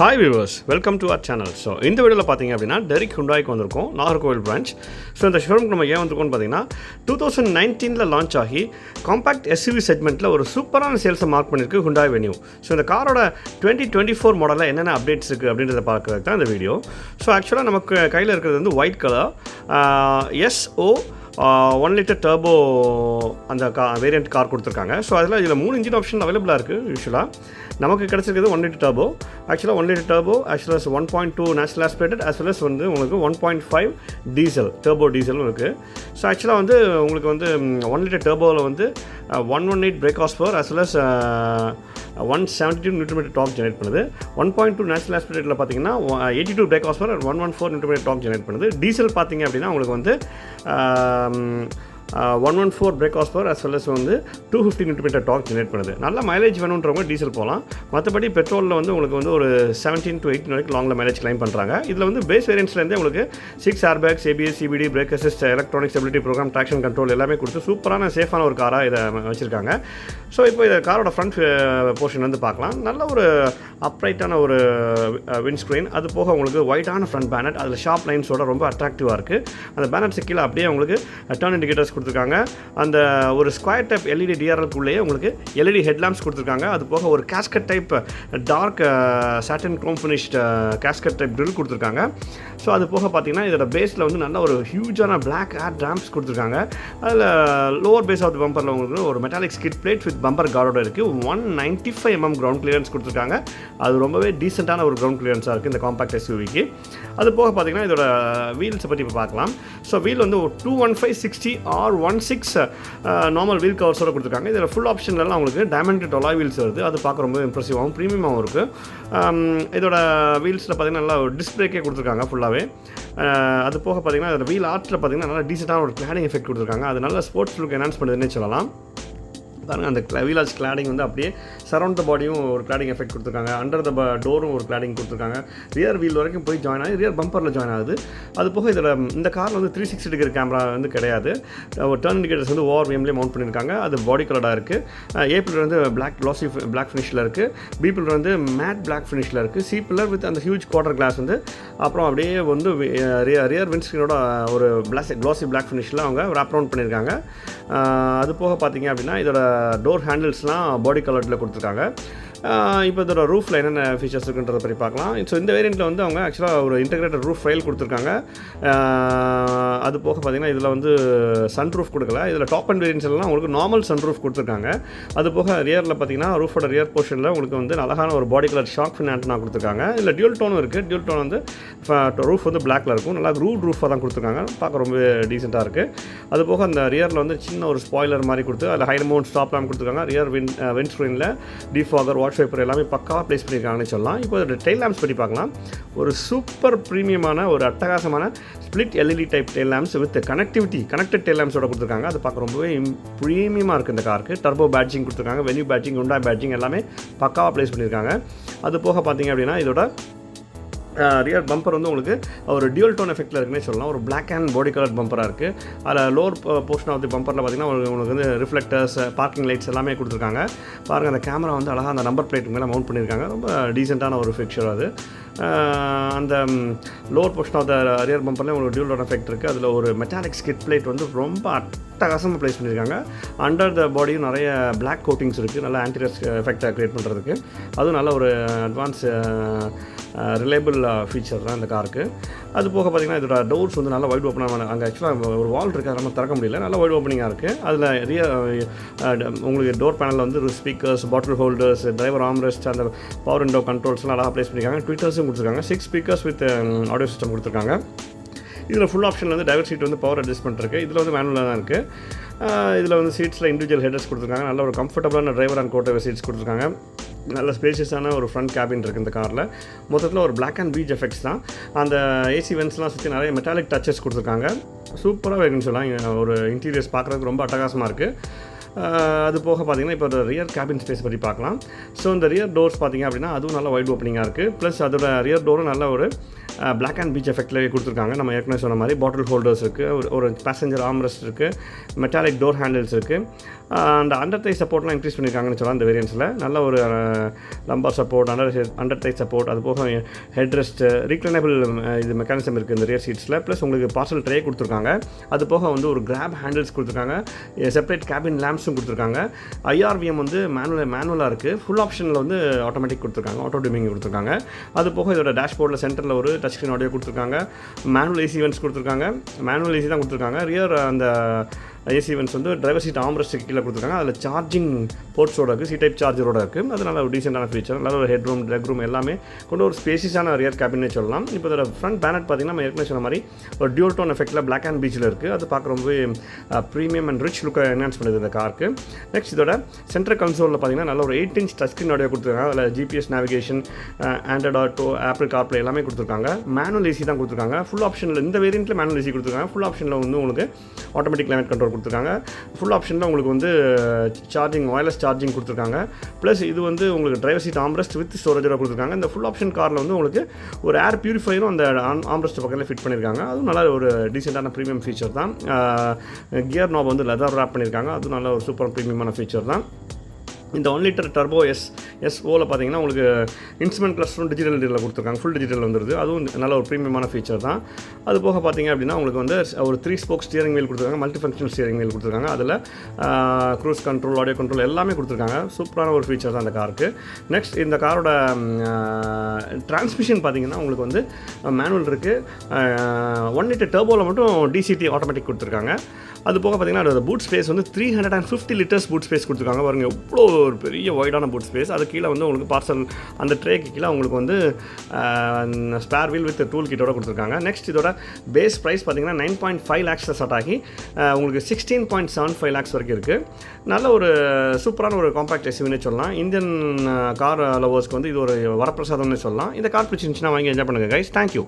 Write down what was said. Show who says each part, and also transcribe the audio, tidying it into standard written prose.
Speaker 1: Hi viewers, welcome to our channel. So இந்த வீடியோவில் பார்த்தீங்க அப்படின்னா டெரிக் ஹுண்டாய்க்கு வந்திருக்கோம், நாகர்கோவில் பிரான்ச். ஸோ இந்த ஷோரூம்க்கு நம்ம ஏன் வந்திருக்கோம்னு பார்த்தீங்கன்னா 2019 லான்ச் ஆகி காம்பேக்ட் எஸ்யூவி செக்மெண்ட்டில் ஒரு சூப்பரான சேல்ஸை மார்க் பண்ணியிருக்கு ஹுண்டாய் வென்யூ. ஸோ இந்த காரோட 2024 மாடலில் என்னென்ன அப்டேட்ஸ் இருக்குது அப்படின்றத பார்க்குறதுக்கு தான் இந்த வீடியோ. ஸோ ஆக்சுவலாக நமக்கு கையில் இருக்கிறது வந்து white colour SO 1 litre turbo அந்த வேரியண்ட் கார் கொடுத்துருக்காங்க. ஸோ இதில் 3 இன்ஜின் ஆப்ஷன் அவைலபிளாக இருக்குது. யூஸ்வலாக நமக்கு கிடச்சிருக்கிறது 1 லிட்டர் டர்போ. ஆக்சுவலாக 1 லிட்டர் டர்போ ஆக்சுவலாக 1.2 natural aspirated as well as வந்து உங்களுக்கு 1.5 டீசல் டர்போ டீசலும் இருக்குது. ஸோ ஆக்சுவலாக வந்து உங்களுக்கு வந்து 1 லிட்டர் டர்போவில் வந்து 118 brake horse power as well as 172 newton torque generate பண்ணுது. 1.2 நேச்சுரல் ஆஸ்பிரேட்டடில் பார்த்தீங்கன்னா 82 brake horse power 114 newton torque generate பண்ணுது. டீசல் பார்த்தீங்க அப்படின்னா உங்களுக்கு வந்து 114 brake horse power as well as வந்து 250 நியூட்டன் டார்க் ஜெனரேட் பண்ணுது. நல்ல மைலேஜ் வேணுன்றவங்க டீசல் போகலாம். மற்றபடி பெட்ரோலில் வந்து உங்களுக்கு வந்து ஒரு 17 to 18 வரைக்கும் லாங்கில் மைலேஜ் கிளைம் பண்ணுறாங்க. இதில் வந்து பேஸ் வேரியன்ட்ஸ்லேருந்தே உங்களுக்கு 6 airbags, ABS, CBD, brake assist, electronic stability program, traction control எல்லாமே கொடுத்து சூப்பரான சேஃபான ஒரு காராக இதை வச்சுருக்காங்க. ஸோ இப்போ இதை காரோட ஃப்ரண்ட் போர்ஷன் வந்து பார்க்கலாம். நல்ல ஒரு அப்ரைட்டான ஒரு விண்ட்ஸ்க்ரீன், அது போக உங்களுக்கு ஒயிட்டான ஃப்ரண்ட் பேனட், அதில் ஷார்ப் லைன்ஸோட ரொம்ப அட்ராக்டிவாக இருக்குது. அந்த பேனட் கீழே அப்படியே உங்களுக்கு டர்ன் இண்டிகேட்டர்ஸ் கொடுத்துருக்காங்க. அந்த ஒரு ஸ்கொயர் டைப் LED DRLக்குள்ளேயே உங்களுக்கு LED ஹெட்லாம்ப்ஸ் கொடுத்துருக்காங்க. அது போக ஒரு gasket type dark satin chrome finished gasket type drill கொடுத்துருக்காங்க. ஸோ அது போக பார்த்தீங்கன்னா இதோட பேஸில் வந்து நல்ல ஒரு ஹியூஜான பிளாக் ஏர் ட்ராம்ப்ஸ் கொடுத்துருக்காங்க. அதில் லோவர் பேஸ் ஆஃப் த பம்பரில் உங்களுக்கு ஒரு metallic skid plate with bumper கார்டோட இருக்குது. 195 mm கிரவுண்ட் கிளியரன்ஸ் கொடுத்துருக்காங்க. அது ரொம்பவே டீசெண்டான ஒரு கிரவுண்ட் கிளியரன்ஸாக இருக்குது இந்த காம்பேக்ட் SUVக்கு. அது போக பார்த்தீங்கன்னா இதோட வீல்ஸை பற்றி இப்போ பார்க்கலாம். ஸோ வீல் வந்து 215/60 R16 நார்மல் வீல் கவர்ஸோட கொடுத்துருக்காங்க. இதில் ஃபுல் ஆப்ஷன்லாம் உங்களுக்கு டைமண்ட் அலாய் வீல்ஸ் வருது. அது பார்க்க ரொம்ப இம்ப்ரெசிவாகவும் ப்ரீமியமாகவும் இருக்குது. இதோட வீல்ஸில் பார்த்தீங்கன்னா நல்லா டிஸ்க் பிரேக்கே கொடுத்துருக்காங்க ஃபுல்லாகவே. அது போக பார்த்தீங்கன்னா இதோட வீல் ஆர்ட்டில் பார்த்தீங்கன்னா நல்லா டீசெண்டான ஒரு கிளாடிங் எஃபெக்ட் கொடுத்துருக்காங்க. அது நல்லா ஸ்போர்ட்ஸ் லுக் என்ஹான்ஸ் பண்ணுதுன்னே சொல்லலாம். பாருங்கள், அந்த வீலாஜ் கிளாடிங் வந்து அப்படியே சரௌண்ட் த பாடியும் ஒரு கிளாடிங் எஃபெக்ட் கொடுத்துருக்காங்க. அண்டர் த டோரும் ஒரு கிளாடிங் கொடுத்துருக்காங்க. ரியர் வீல் வரைக்கும் போய் ஜாயின் ஆகி ரியர் பம்பரில் ஜாயின் ஆகுது. அது போக இதில் இந்த காரில் வந்து 360 டிகிரி கேமரா வந்து கிடையாது. ஒரு டர்ன் இண்டிகேட்டர்ஸ் வந்து ORVMலேயே மவுண்ட் பண்ணியிருக்காங்க. அது பாடி கலராக இருக்குது. A பில்லர் வந்து க்ளாசி பிளாக் ஃபினிஷில் இருக்குது. B பில்லர் வந்து மேட் பிளாக் ஃபினிஷில் இருக்குது. C பில்லர் வித் அந்த ஹியூஜ் குவார்டர் கிளாஸ் வந்து அப்புறம் அப்படியே வந்து ரியர் விண்ட்ஸ்க்ரீனோட ஒரு க்ளாசி பிளாக் ஃபினிஷில் அவங்க ரேப் ரவுண்ட் பண்ணியிருக்காங்க. அது போக பார்த்தீங்க அப்படின்னா இதோட டோர் ஹேண்டில்ஸ்லாம் பாடி கலரில் கொடுத்துருக்காங்க. இப்போ இதோட ரூஃபில் என்னென்ன ஃபீச்சர்ஸ் இருக்குன்றதை பற்றி பார்க்கலாம். ஸோ இந்த வேரியண்ட்டில் வந்து அவங்க ஆக்சுவலாக ஒரு இன்டெகிரேட்டட் ரூஃப் ஃபைல் கொடுத்துருக்காங்க. அது போக பார்த்திங்கன்னா இதில் வந்து சன் ரூஃப் கொடுக்கல. இதில் டாப் அண்ட் வேரியன்ட்ஸ்லாம் உங்களுக்கு நார்மல் சன் ரூஃப் கொடுத்துருக்காங்க. அது போக ரியரில் பார்த்திங்கன்னா ரூஃபோட ரியர் போர்ஷனில் உங்களுக்கு வந்து அழகான ஒரு பாடி கலர் ஷார்க் ஃபின் ஆண்டனா கொடுத்துருக்காங்க. இதில் டியூல் டோனும் இருக்குது. டியூல் டோன் வந்து ரூஃப் வந்து பிளாக்ல இருக்கும். நல்லா ரூட் ரூஃபாக தான் கொடுத்துருக்காங்க. பார்க்க ரொம்ப டீசெண்டாக இருக்குது. அது போக அந்த ரியரில் வந்து சின்ன ஒரு ஸ்பாய்லர் மாதிரி கொடுத்து அதில் ஹை மவுண்ட் ஸ்டாப் லேம்ப் கொடுத்துருக்காங்க. ரியர் விண்ட் ஸ்க்ரீனில் டிஃபாகர், வாட்ச் வைப்பர் எல்லாமே பக்காவாக ப்ளேஸ் பண்ணியிருக்காங்கன்னு சொல்லலாம். இப்போ இதோட டெயில் லேம்ப்ஸ் பற்றி பார்க்கலாம். ஒரு சூப்பர் ப்ரீமியமான ஒரு அட்டகாசமான split LED type tail lamps with connected tail லேம்ப்ஸோட கொடுத்துருக்காங்க. அது பார்க்க ரொம்பவே ப்ரீமியமாக இருக்குது இந்த காருக்கு. டர்போ பேட்ஜிங் கொடுத்துருக்காங்க. வென்யூ பேட்ஜிங், ஹுண்டாய் பேட்ஜிங் எல்லாமே பக்காவாக ப்ளேஸ் பண்ணியிருக்காங்க. அது போக பார்த்தீங்க அப்படின்னா இதோட ரியர் பம்பர் வந்து உங்களுக்கு ஒரு டியூல் டோன் எஃபெக்ட்டில் இருக்குன்னே சொல்லலாம். ஒரு பிளாக் அண்ட் பாடி கலர் பம்பராக இருக்குது. அதில் லோவர் போர்ஷன் ஆஃப் தி பம்பரில் பார்த்திங்கன்னா உங்களுக்கு வந்து ரிஃப்ளெக்டர்ஸ், பார்க்கிங் லைட்ஸ் எல்லாமே கொடுத்துருக்காங்க. பாருங்கள், அந்த கேமரா வந்து அழகாக அந்த நம்பர் பிளேட் மேலே மவுண்ட் பண்ணியிருக்காங்க. ரொம்ப டீசெண்டான ஒரு ஃபிக்சர் அது. அந்த lower portion of the rear பம்பரில் உங்களுக்கு டியூல் டோன் எஃபெக்ட் இருக்குது. அதில் ஒரு மெட்டாலிக் ஸ்கிட் பிளேட் வந்து ரொம்ப அட்டகாசமாக ப்ளேஸ் பண்ணியிருக்காங்க. அண்டர் த பாடியும் நிறைய பிளாக் கோட்டிங்ஸ் இருக்குது, நல்லா ஆன்டிரஸ் எஃபெக்டை க்ரியேட் பண்ணுறதுக்கு. அதுவும் நல்ல ஒரு அட்வான்ஸ் ரிலேபிள் ஃபீச்சர் தான் இந்த காருக்கு. அது போக பார்த்திங்கன்னா இதோட டோர்ஸ் வந்து நல்லா வைட் ஓப்பனாக, அங்கே ஆக்சுவலாக ஒரு வால் இருக்குது, அதை நம்ம திறக்க முடியல, நல்லா வைட் ஓப்பனிங்காக இருக்குது. அதில் உங்களுக்கு டோர் பேனலில் வந்து ஸ்பீக்கர்ஸ், பாட்டில் ஹோல்டர்ஸ், டிரைவர் ஆம்ரெஸ்ட், அந்த பவர் விண்டோ கண்ட்ரோல்ஸ்லாம் நல்லா ப்ளேஸ் பண்ணியிருக்காங்க. ட்விட்டர்ஸும் கொடுத்துருக்காங்க. 6 ஸ்பீக்கர்ஸ் வித் ஆடியோ சிஸ்டம் கொடுத்துருக்காங்க. இதில் ஃபுல் ஆப்ஷனில் வந்து டிரைவர் சீட் வந்து பவர் அட்ஜஸ்ட்மெண்ட் இருக்குது. இதில் வந்து மேனுவலாக தான் இருக்குது. இதில் வந்து சீட்ஸில் இண்டிவிஜுவல் ஹெடர்ஸ் கொடுத்துருக்காங்க. நல்ல ஒரு கம்ஃபர்டபுளான டிரைவர் அண்ட் கோட்டர் சீட்ஸ் கொடுத்துருக்காங்க. நல்ல ஸ்பேஷியஸான ஒரு ஃப்ரண்ட் கேபின் இருக்குது இந்த காரில். மொத்தத்தில் ஒரு பிளாக் அண்ட் பீச் எஃபெக்ட்ஸ் தான். அந்த ஏசி வென்ட்ஸ்லாம் சுற்றி நிறைய மெட்டாலிக் டச்சஸ் கொடுத்துருக்காங்க. சூப்பராக இருக்குன்னு சொல்லலாம். ஒரு இன்டீரியர்ஸ் பார்க்குறதுக்கு ரொம்ப அட்டகாசமாக இருக்குது. அது போக பார்த்திங்கன்னா இப்போ ரியர் கேபின் ஸ்பேஸ் பற்றி பார்க்கலாம். ஸோ இந்த ரியர் டோர்ஸ் பார்த்திங்க அப்படின்னா அதுவும் நல்லா வைட் ஓப்பனிங்காக இருக்குது. ப்ளஸ் அதோட ரியர் டோரும் நல்ல ஒரு பிளாக் அண்ட் பீச் எஃபெக்ட்லேயே கொடுத்துருக்காங்க. நம்ம ஏற்கனவே சொன்ன மாதிரி பாட்டில் ஹோல்டர்ஸ் இருக்குது, ஒரு பேசஞ்சர் ஆர்ம்ரெஸ்ட் இருக்குது, மெட்டாலிக் டோர் ஹேண்டில்ஸ் இருக்குது. அந்த அண்டர் தை சப்போர்ட்லாம் இன்க்ரீஸ் பண்ணியிருக்காங்கன்னு சொல்லலாம் இந்த வேரியன்ஸில். நல்ல ஒரு லம்பர் சப்போர்ட், அண்டர் தை சப்போர்ட், அது போக ஹெட் ரெஸ்ட்டு, ரீக்ளைனபிள் இது மெக்கானிசம் இருக்குது இந்த ரியர் சீட்ஸில். ப்ளஸ் உங்களுக்கு பார்சல் ட்ரே கொடுத்துருக்காங்க. அது போக வந்து ஒரு கிராப் ஹேண்டில்ஸ் கொடுத்துருக்காங்க, செப்பரேட் கேபின் லேம்ப்ஸும் கொடுத்துருக்காங்க. IRVM வந்து மேனுவலாக இருக்குது. ஃபுல் ஆப்ஷனில் வந்து ஆட்டோமேட்டிக் கொடுத்துருக்காங்க, ஆட்டோ டிமிங் கொடுத்துருக்காங்க. அது போக இதோட டேஷ்போர்டில் சென்டரில் ஒரு டச் ஸ்க்ரீன் ஆடியோ கொடுத்துருக்காங்க. மேனுவல் ஏசி வென்ட்ஸ் கொடுத்துருக்காங்க. மேனுவல் ஏசி தான் கொடுத்துருக்காங்க. ரியர் அந்த ஏசி வென்ட்ஸ் வந்து டிரைவர் சீட் ஆம்ரெஸ்ட்டுக்கு கீழே கொடுத்துருக்காங்க. அதில் சார்ஜிங் போர்ட்ஸோட இருக்குது, சி டைப் சார்ஜரோட இருக்குது. அது நல்ல ஒரு டீசெண்டான ஃபீச்சர். நல்ல ஒரு ஹெட் ரூம், லெக் ரூம் எல்லாமே கொண்டு ஒரு ஸ்பேசியஸான ரியர் கேபின்னே சொல்லலாம். இப்போ இதோட ஃப்ரண்ட் பேனட் பார்த்திங்கன்னா நம்ம ஏற்கனவே சொன்ன மாதிரி ஒரு டியூல் டோன் எஃபெக்ட்டில் பிளாக் அண்ட் பீச்சில் இருக்குது. அது பார்க்க ரொம்பவே ப்ரீமியம் அண்ட் ரிச் லுக்கை என்ஹான்ஸ் பண்ணுது இந்த காருக்கு. நெக்ஸ்ட் இதோட சென்ட்ரல் கன்சோலில் பார்த்திங்கன்னா நல்ல ஒரு 8 inch டச் ஸ்க்ரீன் ஆடியோ கொடுத்துருக்காங்க. அதில் GPS navigation, Android auto, apple CarPlay எல்லாமே கொடுத்துருக்காங்க. மேனுவல் ஏசி தான் கொடுத்துருக்காங்க. ஃபுல் ஆப்ஷனில் இந்த வேரியண்ட்டில் மேனுவல் ஏசி கொடுத்துருக்காங்க. ஃபுல் ஆப்ஷனில் வந்து உங்களுக்கு ஆட்டோமேட்டிக் கிளைமேட் கண்ட்ரோல் கொடுத்துருக்காங்க. ஃபுல் ஆப்ஷனில் உங்களுக்கு வந்து சார்ஜிங், ஒயர்லெஸ் சார்ஜிங் கொடுத்துருக்காங்க. ப்ளஸ் இது வந்து உங்களுக்கு டிரைவர் சீட் ஆம்ரெஸ்ட் வித் ஸ்டோரேஜோட கொடுத்துருக்காங்க. இந்த ஃபுல் ஆப்ஷன் காரில் வந்து உங்களுக்கு ஒரு ஏர் பியூரிஃபையரும் அந்த ஆம்ரெஸ்ட் பக்கத்தில் ஃபிட் பண்ணியிருக்காங்க. அதுவும் நல்ல ஒரு டீசெண்டான ப்ரீமியம் ஃபீச்சர் தான். கியர் நாப் வந்து லெதர் ரேப் பண்ணியிருக்காங்க. அதுவும் நல்ல ஒரு சூப்பர் ப்ரீமியமான ஃபீச்சர் தான். இந்த 1 liter டர்போ SOவில் பார்த்தீங்கன்னா உங்களுக்கு இன்ஸ்ட்ருமெண்ட் கிளஸ்டரும் டிஜிட்டல் இதில் கொடுத்துருக்காங்க. ஃபுல் டிஜிட்டல் வந்துருது. அதுவும் நல்ல ஒரு ப்ரீமியமான ஃபீச்சர் தான். அது போக பார்த்தீங்க அப்படின்னா உங்களுக்கு வந்து ஒரு 3 spoke ஸ்டியரிங் வீல் கொடுத்துருக்காங்க. மல்டி ஃபங்க்ஷனல் ஸ்டியரிங் வீல் கொடுத்துருக்காங்க. அதில் க்ரூஸ் கண்ட்ரோல், ஆடியோ கண்ட்ரோல் எல்லாமே கொடுத்துருக்காங்க. சூப்பரான ஒரு ஃபீச்சர் தான் அந்த காருக்கு. நெக்ஸ்ட் இந்த காரோட டிரான்ஸ்மிஷன் பார்த்தீங்கன்னா உங்களுக்கு வந்து மேனுவல் இருக்குது. 1 liter டர்போவில் மட்டும் DCT ஆட்டோமேட்டிக் கொடுத்துருக்காங்க. அது போக பார்த்தீங்கன்னா அதோட பூட் ஸ்பேஸ் வந்து 350 liters பூட் ஸ்பேஸ் கொடுத்துருக்காங்க. பாருங்கள் எவ்வளோ ஒரு பெரிய வைடான பூட் ஸ்பேஸ். அது கீழே வந்து உங்களுக்கு பார்சல் அந்த ட்ரேக்கு கீழே உங்களுக்கு வந்து ஸ்பேர் வீல் வித் டூல் கிட்டோட கொடுத்துருக்காங்க. நெக்ஸ்ட் இதோட பேஸ் ப்ரைஸ் பார்த்தீங்கன்னா 9.5 lakhs ஸ்டார்ட் ஆகி உங்களுக்கு 16.75 lakhs வரைக்கும் இருக்குது. நல்ல ஒரு சூப்பரான ஒரு காம்பேக்ட் எஸ்யூவினே சொல்லலாம். இந்தியன் கார் லவர்ஸ்க்கு வந்து இது ஒரு வரப்பிரசாதம்னு சொல்லலாம். இந்த கார் பிடிச்சிருந்துச்சுன்னா வாங்கி என்ஜாய் பண்ணுங்கள் கைஸ். தேங்க்யூ.